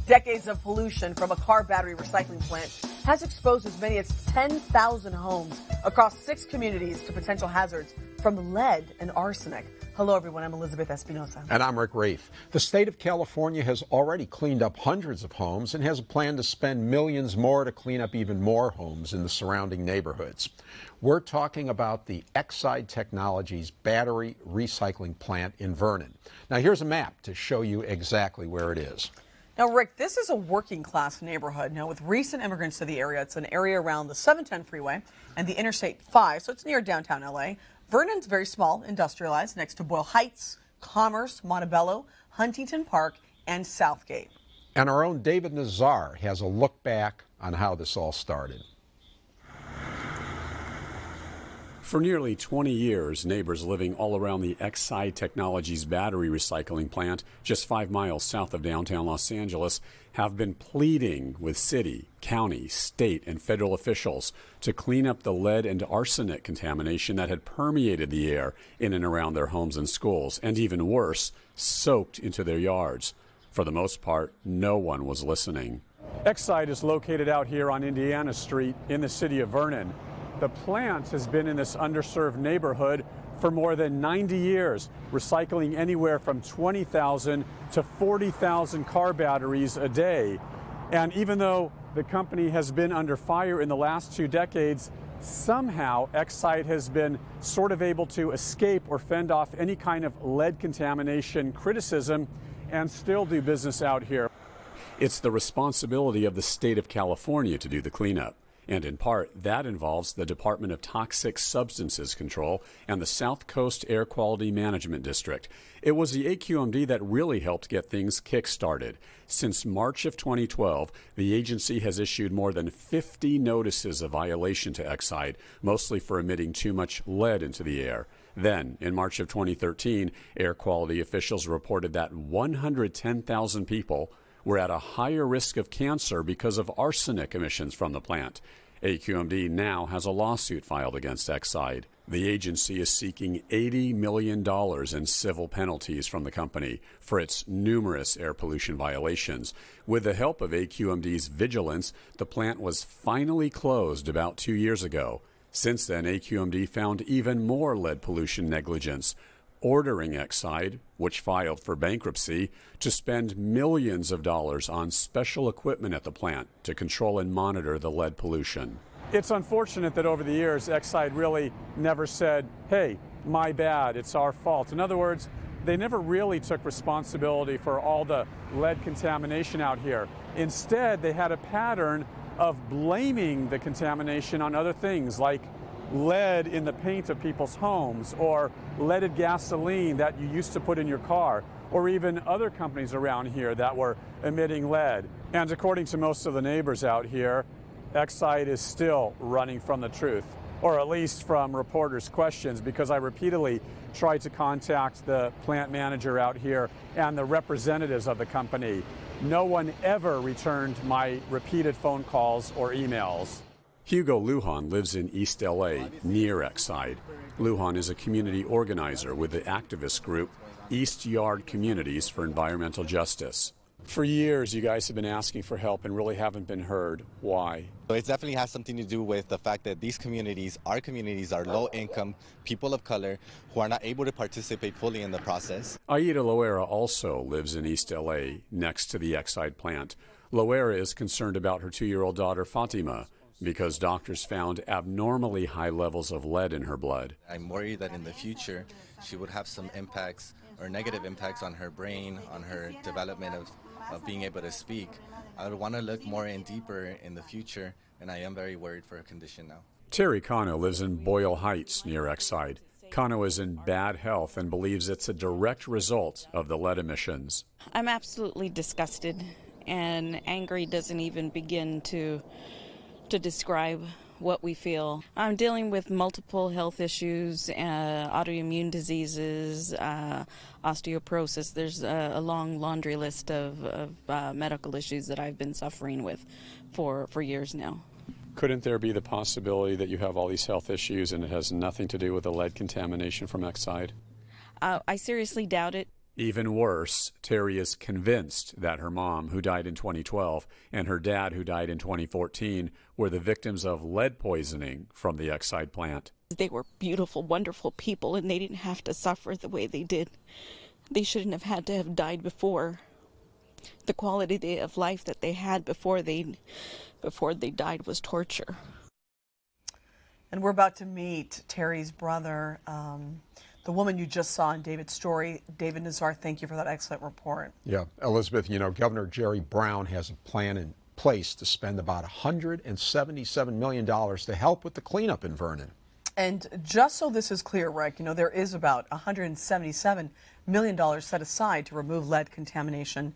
Decades of pollution from a car battery recycling plant has exposed as many as 10,000 homes across 6 communities to potential hazards from lead and arsenic. Hello, everyone. I'm Elizabeth Espinosa. And I'm Rick Reif. The state of California has already cleaned up hundreds of homes and has a plan to spend millions more to clean up even more homes in the surrounding neighborhoods. We're talking about the EXIDE Technologies battery recycling plant in Vernon. Now, here's a map to show you exactly where it is. Now, Rick, this is a working class neighborhood. Now, with recent immigrants to the area, it's an area around the 710 freeway and the Interstate 5, so it's near downtown L.A. Vernon's very small, industrialized, next to Boyle Heights, Commerce, Montebello, Huntington Park, and Southgate. And our own David Nazar has a look back on how this all started. For nearly 20 years, neighbors living all around the EXIDE Technologies battery recycling plant, just 5 miles south of downtown Los Angeles, have been pleading with city, county, state, and federal officials to clean up the lead and arsenic contamination that had permeated the air in and around their homes and schools, and even worse, soaked into their yards. For the most part, no one was listening. EXIDE is located out here on Indiana Street in the city of Vernon. The plant has been in this underserved neighborhood for more than 90 years, recycling anywhere from 20,000 to 40,000 car batteries a day. And even though the company has been under fire in the last 2 decades, somehow EXIDE has been sort of able to escape or fend off any kind of lead contamination criticism and still do business out here. It's the responsibility of the state of California to do the cleanup. And in part, that involves the Department of Toxic Substances Control and the South Coast Air Quality Management District. It was the AQMD that really helped get things kick-started. Since March of 2012, the agency has issued more than 50 notices of violation to EXIDE, mostly for emitting too much lead into the air. Then, in March of 2013, air quality officials reported that 110,000 people were at a higher risk of cancer because of arsenic emissions from the plant. AQMD now has a lawsuit filed against EXIDE. The agency is seeking $80 million in civil penalties from the company for its numerous air pollution violations. With the help of AQMD's vigilance, the plant was finally closed about 2 years ago. Since then, AQMD found even more lead pollution negligence, ordering EXIDE, which filed for bankruptcy, to spend millions of dollars on special equipment at the plant to control and monitor the lead pollution. It's unfortunate that over the years, EXIDE really never said, hey, my bad, it's our fault. In other words, they never really took responsibility for all the lead contamination out here. Instead, they had a pattern of blaming the contamination on other things like lead in the paint of people's homes, or leaded gasoline that you used to put in your car, or even other companies around here that were emitting lead. And according to most of the neighbors out here, EXIDE is still running from the truth, or at least from reporters' questions, because I repeatedly tried to contact the plant manager out here and the representatives of the company. No one ever returned my repeated phone calls or emails. Hugo Lujan lives in East L.A., near EXIDE. Lujan is a community organizer with the activist group East Yard Communities for Environmental Justice. For years, you guys have been asking for help and really haven't been heard. Why? It definitely has something to do with the fact that these communities are low-income people of color who are not able to participate fully in the process. Aida Loera also lives in East L.A., next to the EXIDE plant. Loera is concerned about her 2-year-old daughter, Fatima, because doctors found abnormally high levels of lead in her blood. I'm worried that in the future she would have some impacts or negative impacts on her brain, on her development of being able to speak. I would want to look more in deeper in the future, and I am very worried for her condition now. Terry Cano lives in Boyle Heights near EXIDE. Cano is in bad health and believes it's a direct result of the lead emissions. I'm absolutely disgusted, and angry doesn't even begin to describe what we feel. I'm dealing with multiple health issues, autoimmune diseases, osteoporosis. There's a long laundry list of medical issues that I've been suffering with for years now. Couldn't there be the possibility that you have all these health issues and it has nothing to do with the lead contamination from EXIDE? I seriously doubt it. Even worse, Terry is convinced that her mom, who died in 2012, and her dad, who died in 2014, were the victims of lead poisoning from the EXIDE plant. They were beautiful, wonderful people, and they didn't have to suffer the way they did. They shouldn't have had to have died before. The quality of life that they had before they died was torture. And we're about to meet Terry's brother, the woman you just saw in David's story. David Nazar, thank you for that excellent report. Yeah, Elizabeth, you know, Governor Jerry Brown has a plan in place to spend about $177 million to help with the cleanup in Vernon. And just so this is clear, Rick, you know, there is about $177 million set aside to remove lead contamination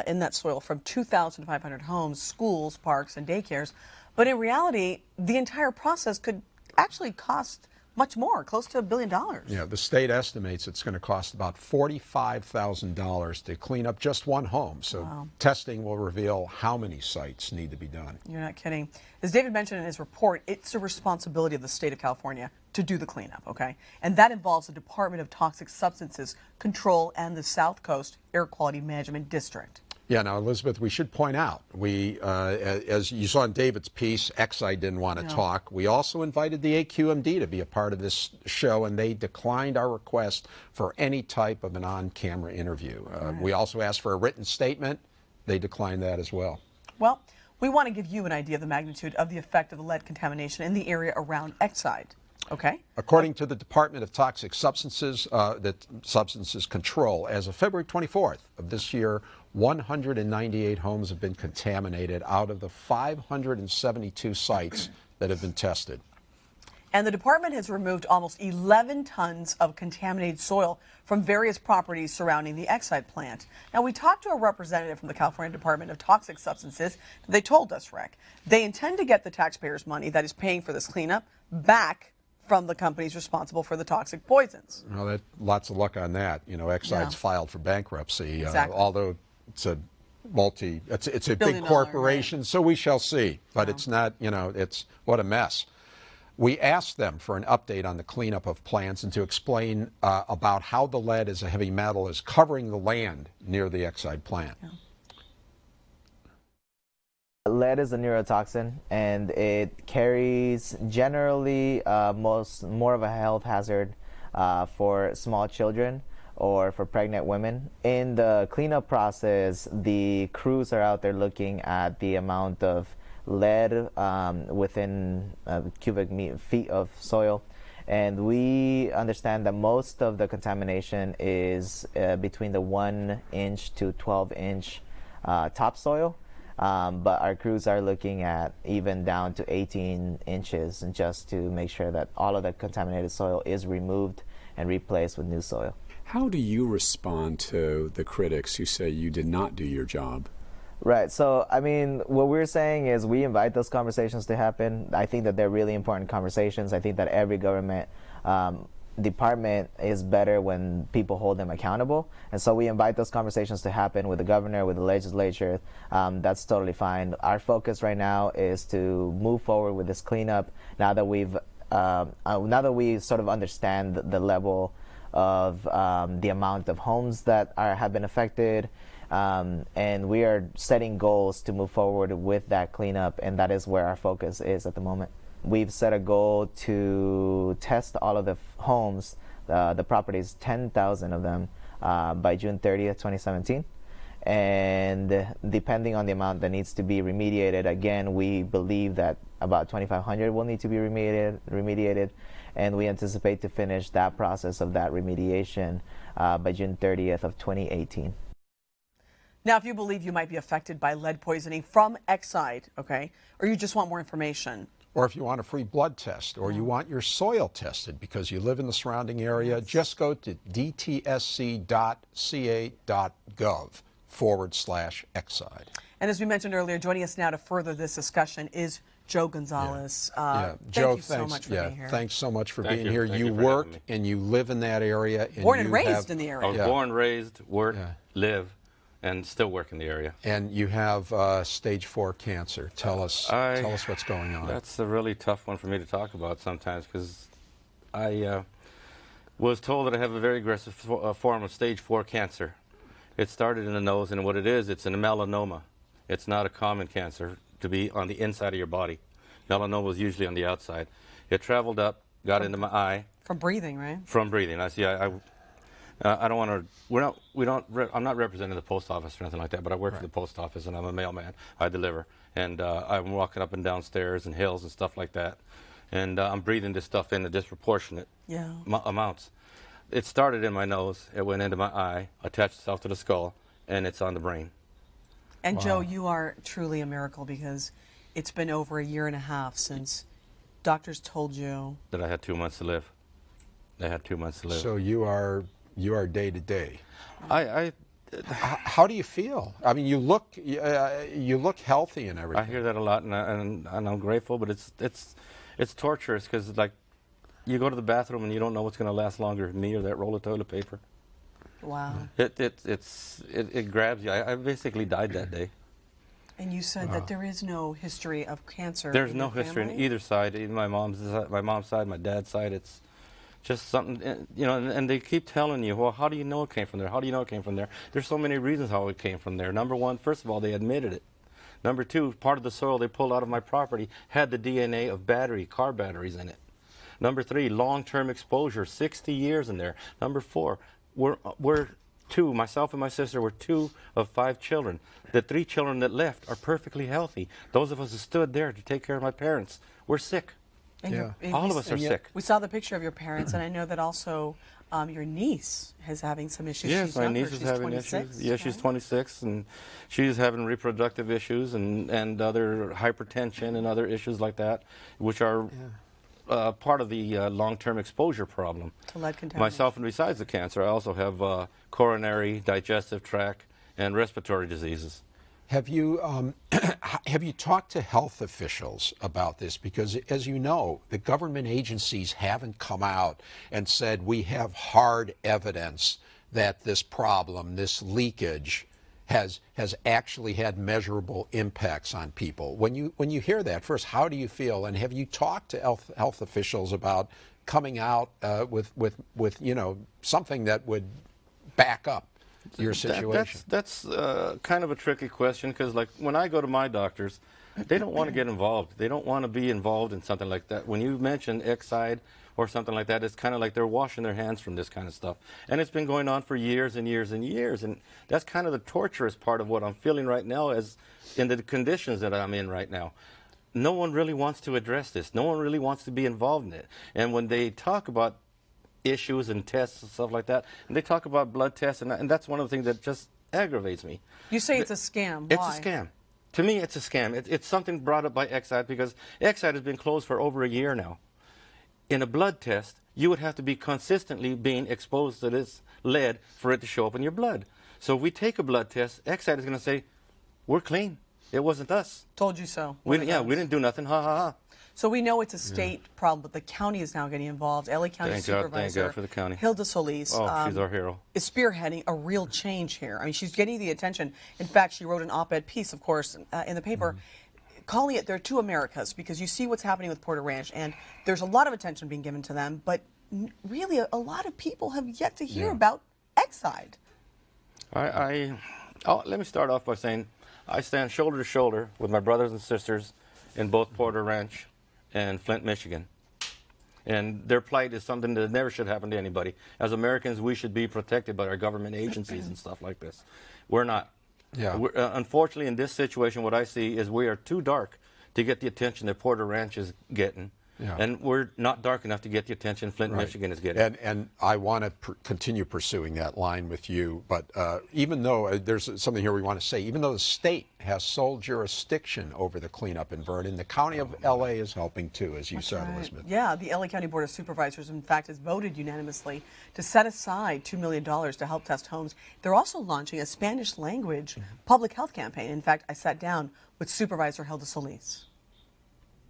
in that soil from 2,500 homes, schools, parks, and daycares. But in reality, the entire process could actually cost much more, close to $1 billion. Yeah, the state estimates it's going to cost about $45,000 to clean up just one home. So wow. Testing will reveal how many sites need to be done. You're not kidding. As David mentioned in his report, it's the responsibility of the state of California to do the cleanup, okay? And that involves the Department of Toxic Substances Control and the South Coast Air Quality Management District. Yeah, now, Elizabeth, we should point out, as you saw in David's piece, EXIDE didn't want to talk. We also invited the AQMD to be a part of this show, and they declined our request for any type of an on-camera interview. We also asked for a written statement. They declined that as well. Well, we want to give you an idea of the magnitude of the effect of the lead contamination in the area around EXIDE. Okay. According to the Department of Toxic Substances, Substances Control, as of February 24th of this year, 198 homes have been contaminated out of the 572 sites that have been tested. And the department has removed almost 11 tons of contaminated soil from various properties surrounding the EXIDE plant. Now, we talked to a representative from the California Department of Toxic Substances. They told us, Rick, they intend to get the taxpayers' money that is paying for this cleanup back from the companies responsible for the toxic poisons. Well, lots of luck on that. You know, EXIDE's filed for bankruptcy, although it's a it's a big corporation, so we shall see. But it's not, you know, it's what a mess. We asked them for an update on the cleanup of plants and to explain about how the lead as a heavy metal is covering the land near the EXIDE plant. Yeah. Lead is a neurotoxin, and it carries generally more of a health hazard for small children or for pregnant women. In the cleanup process, the crews are out there looking at the amount of lead within cubic feet of soil, and we understand that most of the contamination is between the 1-inch to 12-inch topsoil. But our crews are looking at even down to 18 inches just to make sure that all of the contaminated soil is removed and replaced with new soil. How do you respond to the critics who say you did not do your job? Right. So, I mean, what we're saying is we invite those conversations to happen. I think that they're really important conversations. I think that every government department is better when people hold them accountable, and so we invite those conversations to happen with the governor, with the legislature. That's totally fine. Our focus right now is to move forward with this cleanup now that we sort of understand the level of the amount of homes that have been affected, and we are setting goals to move forward with that cleanup, and that is where our focus is at the moment. We've set a goal to test all of the homes, the properties, 10,000 of them, by June 30th, 2017. And depending on the amount that needs to be remediated, again, we believe that about 2,500 will need to be remediated, and we anticipate to finish that process of that remediation by June 30th of 2018. Now, if you believe you might be affected by lead poisoning from EXIDE, okay, or you just want more information, or if you want a free blood test, or you want your soil tested because you live in the surrounding area, just go to dtsc.ca.gov/EXIDE. And as we mentioned earlier, joining us now to further this discussion is Joe Gonzalez. Joe, thank you so much for being here. Thanks so much for being here. You work and you live in that area. And born and raised in the area. I was born, raised, work, live, and still work in the area. And you have stage 4 cancer. Tell us what's going on. That's a really tough one for me to talk about sometimes, because I Was told that I have a very aggressive form of stage 4 cancer. It started in the nose, and what it is, it's a melanoma. It's not a common cancer to be on the inside of your body. Melanoma is usually on the outside. It traveled up, got into my eye. From breathing, right? From breathing. I don't want to. I'm not representing the post office or anything like that, but I work for the post office, and I'm a mailman. I deliver, and I'm walking up and down stairs and hills and stuff like that, and I'm breathing this stuff in disproportionate amounts. It started in my nose. It went into my eye, attached itself to the skull, and it's on the brain. And Joe, you are truly a miracle, because it's been over 1.5 years since doctors told you that I had 2 months to live. I had 2 months to live. So you are day to day. How do you feel? I mean, you look healthy and everything. I hear that a lot, and I'm grateful, but it's torturous, because like you go to the bathroom and you don't know what's going to last longer, me or that roll of toilet paper. Wow. It grabs you. I basically died that day. And you said that there is no history of cancer. There's no history on either side. Even my mom's side, my dad's side. It's just something, you know. And they keep telling you, well, how do you know it came from there? How do you know it came from there? There's so many reasons how it came from there. Number one, first of all, they admitted it. Number two, part of the soil they pulled out of my property had the DNA of car batteries in it. Number three, long-term exposure, 60 years in there. Number four, we're two, myself and my sister were 2 of 5 children. The 3 children that left are perfectly healthy. Those of us who stood there to take care of my parents, we're sick. And all of us are sick. We saw the picture of your parents, and I know that also your niece is having some issues. Yes, she's my younger. niece is she's having 26, issues. Yeah, she's 26, and she's having reproductive issues and other hypertension and other issues like that, which are part of the long-term exposure problem. To lead contamination. Myself, and besides the cancer, I also have coronary, digestive tract, and respiratory diseases. Have you talked to health officials about this? Because, as you know, the government agencies haven't come out and said we have hard evidence that this problem, this leakage, has actually had measurable impacts on people. When you hear that, first, how do you feel? And have you talked to health officials about coming out with something that would back up your situation? That's kind of a tricky question, because like when I go to my doctors, they don't want to get involved. They don't want to be involved in something like that. When you mention EXIDE or something like that, it's kind of like they're washing their hands from this kind of stuff. And it's been going on for years and years and years. And that's kind of the torturous part of what I'm feeling right now, as in the conditions that I'm in right now. No one really wants to address this. No one really wants to be involved in it. And when they talk about issues and tests and stuff like that, and they talk about blood tests, and that's one of the things that just aggravates me. You say it's a scam. It's Why? a scam. To me, it's a scam. It's something brought up by EXIDE, because EXIDE has been closed for over 1 year now. In a blood test, you would have to be consistently being exposed to this lead for it to show up in your blood. So if we take a blood test, EXIDE is going to say, we're clean. It wasn't us. Told you so. We didn't do nothing. Ha, ha, ha. So we know it's a state problem, but the county is now getting involved. LA County Supervisor thank God for the county. Hilda Solis she's our hero. Is spearheading a real change here. I mean, she's getting the attention. In fact, she wrote an op-ed piece, of course, in the paper, calling it "There are two Americas," because you see what's happening with Porter Ranch, and there's a lot of attention being given to them, but really a lot of people have yet to hear about EXIDE. Let me start off by saying I stand shoulder to shoulder with my brothers and sisters in both Porter Ranch and Flint, Michigan. And their plight is something that never should happen to anybody. As Americans, we should be protected by our government agencies and stuff like this. We're not. Yeah. Unfortunately, in this situation, what I see is we are too dark to get the attention that Porter Ranch is getting. Yeah. And we're not dark enough to get the attention Flint, Michigan is getting. And I want to continue pursuing that line with you, but even though there's something here we want to say, even though the state has sole jurisdiction over the cleanup in Vernon, the county of LA is helping too, as you said, Elizabeth. Yeah, the LA County Board of Supervisors, in fact, has voted unanimously to set aside $2 million to help test homes. They're also launching a Spanish language public health campaign. In fact, I sat down with Supervisor Hilda Solis.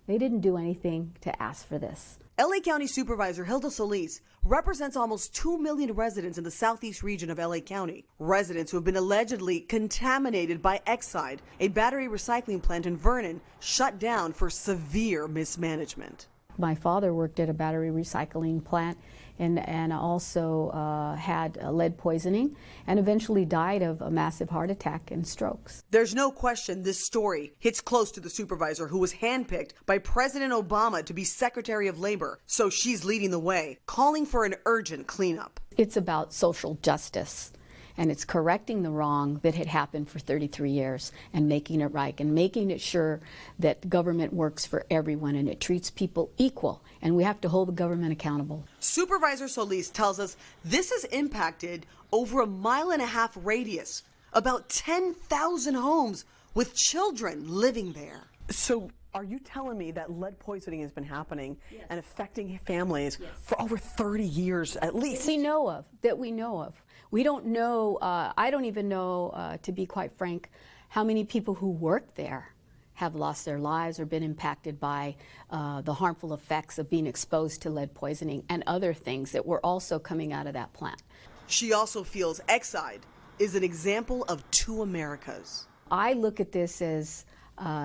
They didn't do anything to ask for this. LA County Supervisor Hilda Solis represents almost 2 million residents in the southeast region of LA County. Residents who have been allegedly contaminated by EXIDE, a battery recycling plant in Vernon, shut down for severe mismanagement. My father worked at a battery recycling plant and also had lead poisoning and eventually died of a massive heart attack and strokes. There's no question this story hits close to the supervisor who was handpicked by President Obama to be Secretary of Labor. So she's leading the way, calling for an urgent cleanup. It's about social justice. And it's correcting the wrong that had happened for 33 years and making it right and making it sure that government works for everyone and it treats people equal. And we have to hold the government accountable. Supervisor Solis tells us this has impacted over a 1.5 mile radius, about 10,000 homes with children living there. So are you telling me that lead poisoning has been happening and affecting families for over 30 years at least? We know of, that we know of. We don't know, I don't even know, to be quite frank, how many people who work there have lost their lives or been impacted by the harmful effects of being exposed to lead poisoning and other things that were also coming out of that plant. She also feels EXIDE is an example of two Americas. I look at this as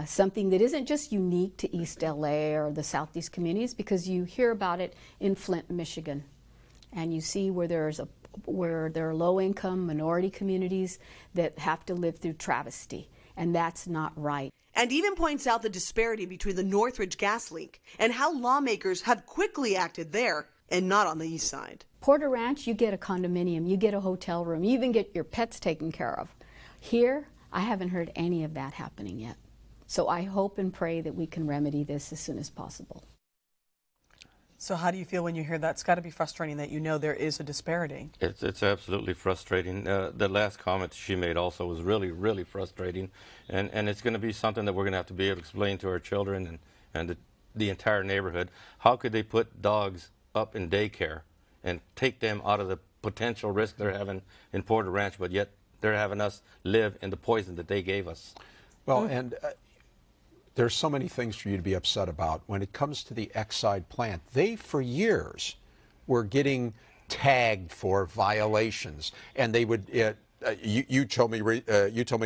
something that isn't just unique to East LA or the Southeast communities, because you hear about it in Flint, Michigan, and you see where there are low-income minority communities that have to live through travesty, and that's not right. And even points out the disparity between the Northridge gas leak and how lawmakers have quickly acted there and not on the east side. Porter Ranch, you get a condominium, you get a hotel room, you even get your pets taken care of. Here, I haven't heard any of that happening yet. So I hope and pray that we can remedy this as soon as possible. So how do you feel when you hear that? It's got to be frustrating that you know there is a disparity. It's absolutely frustrating. The last comment she made also was really, really frustrating. And it's going to be something that we're going to have to be able to explain to our children and the entire neighborhood. How could they put dogs up in daycare and take them out of the potential risk they're having in Porter Ranch, but yet they're having us live in the poison that they gave us? Well, and there's so many things for you to be upset about. When it comes to the EXIDE plant, they, for years, were getting tagged for violations, and they would. You told me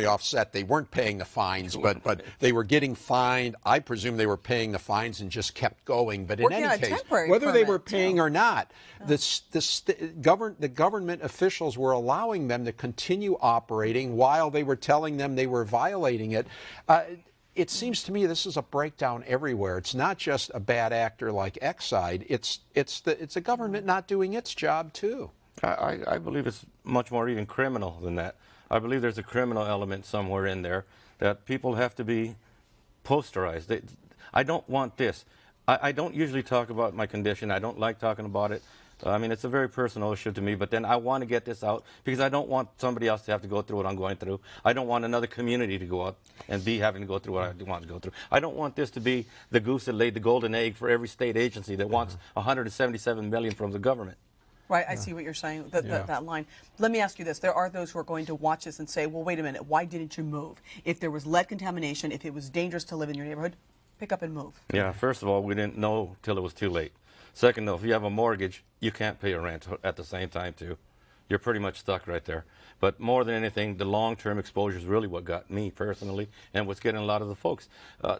offset they weren't paying the fines, but they were getting fined. I presume they were paying the fines and just kept going. But in any case, whether they were paying or not, the government officials were allowing them to continue operating while they were telling them they were violating it. It seems to me this is a breakdown everywhere. It's not just a bad actor like EXIDE. It's a government not doing its job too. I believe it's much more even criminal than that. I believe there's a criminal element somewhere in there that people have to be posterized. I don't want this. I don't usually talk about my condition. I don't like talking about it. I mean, it's a very personal issue to me, but then I want to get this out because I don't want somebody else to have to go through what I'm going through. I don't want another community to go out and be having to go through what I want to go through. I don't want this to be the goose that laid the golden egg for every state agency that wants $177 million from the government. Right, I see what you're saying, that line. Let me ask you this. There are those who are going to watch this and say, well, wait a minute, why didn't you move? If there was lead contamination, if it was dangerous to live in your neighborhood, pick up and move. Yeah, first of all, we didn't know till it was too late. Second, though, if you have a mortgage, you can't pay a rent at the same time, too. You're pretty much stuck right there. But more than anything, the long-term exposure is really what got me personally and what's getting a lot of the folks.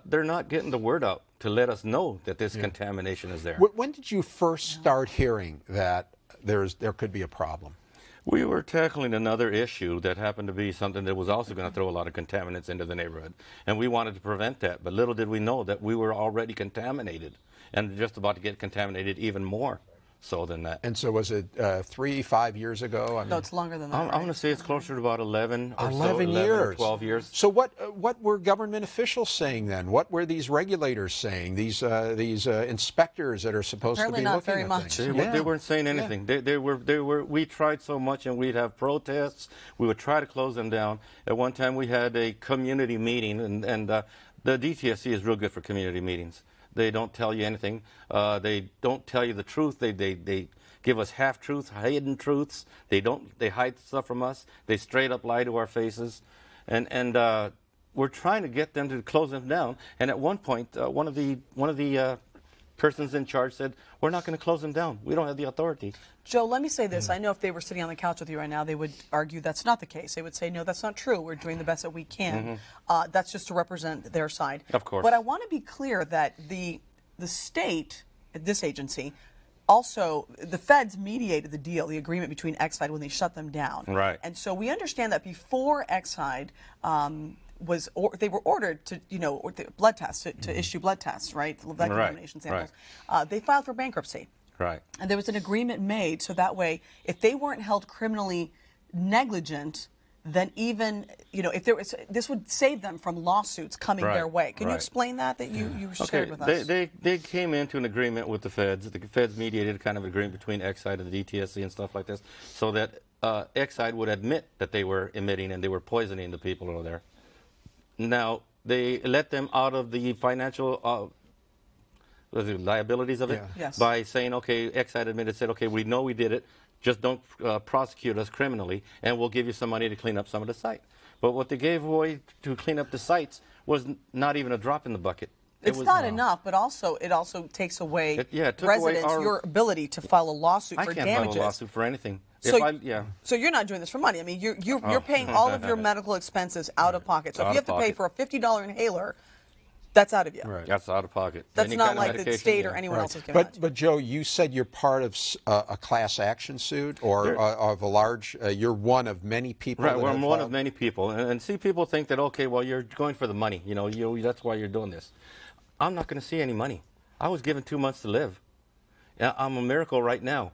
They're not getting the word out to let us know that this contamination is there. When did you first start hearing that there could be a problem? We were tackling another issue that happened to be something that was also going to throw a lot of contaminants into the neighborhood. And we wanted to prevent that. But little did we know that we were already contaminated and just about to get contaminated even more so than that. And so was it 3-5 years ago? I mean, no, it's longer than that. I'm going to say it's closer to about 11 or 11 so, 11 years. or 12 years. So what were government officials saying then? What were these regulators saying? These inspectors that are supposed Apparently to be not looking very at much. things? They weren't saying anything. We tried so much, and we'd have protests. We would try to close them down. At one time, we had a community meeting, and the DTSC is real good for community meetings. They don't tell you anything. They don't tell you the truth. They give us half-truths, hidden truths. They hide stuff from us. They straight up lie to our faces. And we're trying to get them to close them down. And at one point, one of the persons in charge said, we're not going to close them down. We don't have the authority. Joe, let me say this. I know if they were sitting on the couch with you right now, they would argue that's not the case. They would say, no, that's not true. We're doing the best that we can. That's just to represent their side. Of course. But I want to be clear that the state this agency, also, the feds mediated the deal, the agreement between EXIDE when they shut them down. Right. And so we understand that before EXIDE they were ordered to, blood tests, to issue blood tests, right? Lead contamination samples. Right. They filed for bankruptcy. Right. And there was an agreement made so that way, if they weren't held criminally negligent, then even, if there was, this would save them from lawsuits coming their way. Can you explain that you shared with us? They came into an agreement with the feds. The feds mediated kind of an agreement between EXIDE and the DTSC and stuff like this, so that EXIDE would admit that they were emitting and they were poisoning the people over there. Now, they let them out of the financial liabilities of it by saying, okay, EXIDE admitted, said, okay, we know we did it. Just don't prosecute us criminally, and we'll give you some money to clean up some of the site. But what they gave away to clean up the sites was not even a drop in the bucket. It's not enough, but also it also takes away residents your ability to file a lawsuit for damages. I can't file a lawsuit for anything. So you're not doing this for money. I mean, you're paying all of your medical expenses out of pocket. So if you have to pay for a $50 inhaler, that's out of you. Right. That's out of pocket. That's not like the state or anyone else is giving it. But Joe, you said you're part of a class action suit, or of a large. You're one of many people. Right. Well, I'm one of many people, and see, people think that okay, well, you're going for the money. That's why you're doing this. I'm not going to see any money. I was given 2 months to live. I'm a miracle right now.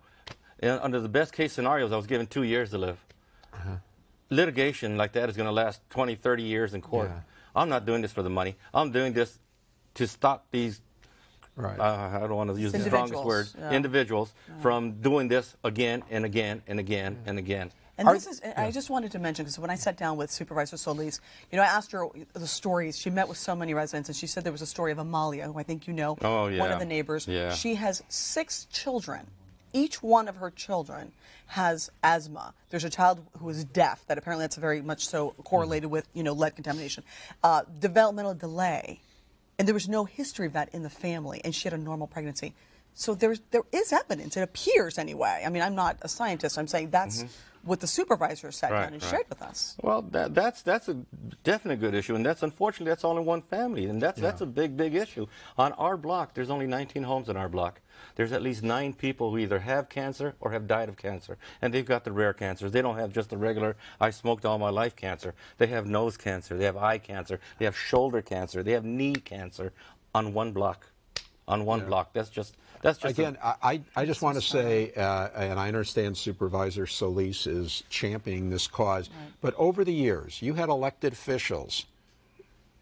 And under the best case scenarios, I was given 2 years to live. Litigation like that is going to last 20, 30 years in court. I'm not doing this for the money. I'm doing this to stop these, I don't want to use the strongest word, individuals from doing this again and again and again and again. And this is, I just wanted to mention, because when I sat down with Supervisor Solis, I asked her the stories. She met with so many residents, and she said there was a story of Amalia, who I think you know, one of the neighbors. She has 6 children. Each one of her children has asthma. There's a child who is deaf, that apparently that's very much so correlated with, lead contamination. Developmental delay. And there was no history of that in the family, and she had a normal pregnancy. So there is evidence, it appears anyway. I mean, I'm not a scientist. I'm saying that's what the supervisor sat down and shared with us. Well, that's a definite good issue, and unfortunately that's all in one family, and that's a big issue. On our block, there's only 19 homes in our block. There's at least 9 people who either have cancer or have died of cancer, and they've got the rare cancers. They don't have just the regular I smoked all my life cancer. They have nose cancer, they have eye cancer, they have shoulder cancer, they have knee cancer on one block. On one block. That's just again. I just want to say, and I understand Supervisor Solis is championing this cause, but over the years, you had elected officials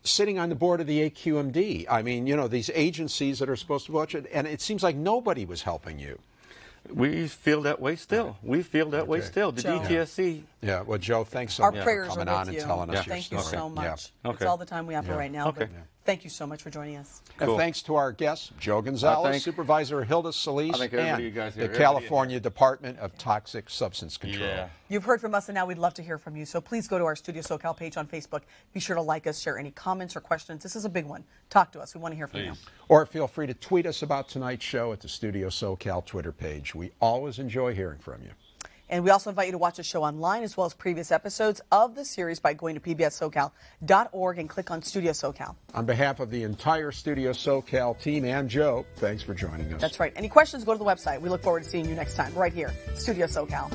sitting on the board of the AQMD. I mean, these agencies that are supposed to watch it, and it seems like nobody was helping you. We feel that way still. We feel that way still. The DTSC. Yeah. Well, Joe, thanks so much for coming on and telling us your story. Thank you so much. Okay. It's all the time we have for right now. But thank you so much for joining us. Cool. And thanks to our guests, Joe Gonzalez, Supervisor Hilda Solis, and the California Department of Toxic Substance Control. Yeah. You've heard from us, and now we'd love to hear from you. So please go to our Studio SoCal page on Facebook. Be sure to like us, share any comments or questions. This is a big one. Talk to us. We want to hear from you. Or feel free to tweet us about tonight's show at the Studio SoCal Twitter page. We always enjoy hearing from you. And we also invite you to watch the show online as well as previous episodes of the series by going to pbssocal.org and click on Studio SoCal. On behalf of the entire Studio SoCal team and Joe, thanks for joining us. That's right. Any questions, go to the website. We look forward to seeing you next time right here, Studio SoCal.